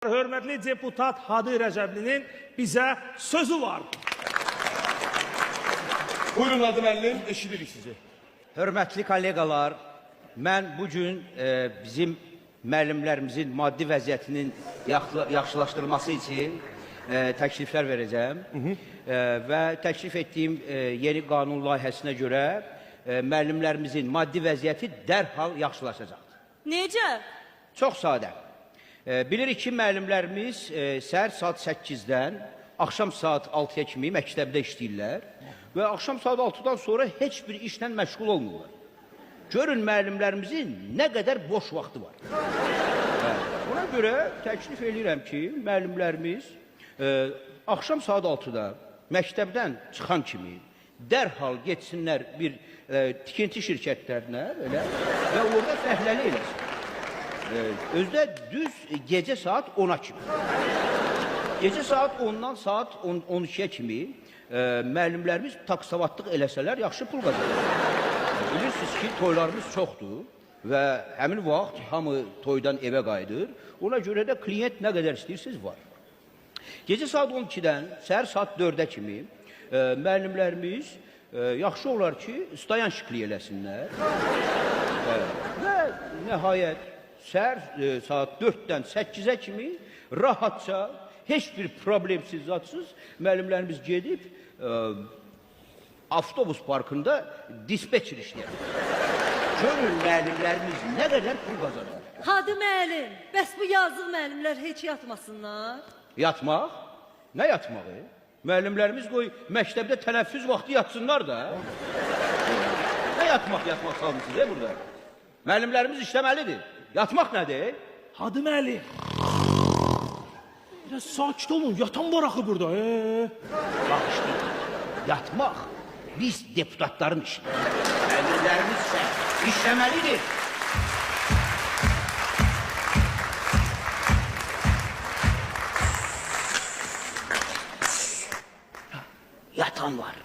Hörmətli deputat Hadi Rəcəblinin bizə sözü var. Buyurun Hadi müəllim, eşidirik sizi. Hörmətli kollegalar, mən bugün bizim müəllimlərimizin maddi vəziyyətinin yaxşılaşdırılması üçün təkliflər verəcəm. Və təklif etdiyim yeni qanun layihəsinə görə müəllimlərimizin maddi vəziyyəti dərhal yaxşılaşacaqdır. Necə? Çox sadə. Bilirik ki, müəllimlərimiz səhər saat 8-dən axşam saat 6-ya kimi məktəbdə işləyirlər və axşam saat 6-dan sonra heç bir işlə məşğul olmurlar. Görün müəllimlərimizin nə qədər boş vaxtı var. Buna görə təklif edirəm ki, müəllimlərimiz axşam saat 6-da məktəbdən çıxan kimi dərhal getsinlər bir tikinti şirkətlərinə və orada fəhləli eləsin. Özdə düz gecə saat 10-a kimi. Gecə saat 10-dan saat 12-yə kimi müəllimlərimiz taksavatlıq eləsələr yaxşı pul qazanır. Bilirsiniz ki, toylarımız çoxdur və həmin vaxt hamı toydan evə qayıdır. Ona görə də kliyent nə qədər istəyirsiniz var. Gecə saat 12-dən səhər saat 4-ə kimi müəllimlərimiz yaxşı olar ki, stoyanşiklik eləsinlər. Və nəhayət səhər saat 4-dən 8-ə kimi rahatca, heç bir problemsiz, zatsız müəllimlərimiz gedib avtobus parkında dispetçer işləyir. Görün müəllimlərimiz nə qədər pul qazanır. Hadi müəllim, bəs bu yazıq müəllimlər heç yatmasınlar? Yatmaq? Nə yatmağı? Müəllimlərimiz qoy məktəbdə tənəffüs vaxtı yatsınlar da. Nə yatmaq salmışsınız burada? Müəllimlərimiz işləməlidir. Yatmaq nədir? Hadi müəllim. Biraz sakit olun, yatan var axı burada. Bax işte, yatmaq biz deputatların işidir. Müəllimlərimiz isə işləməlidir. Yatan var.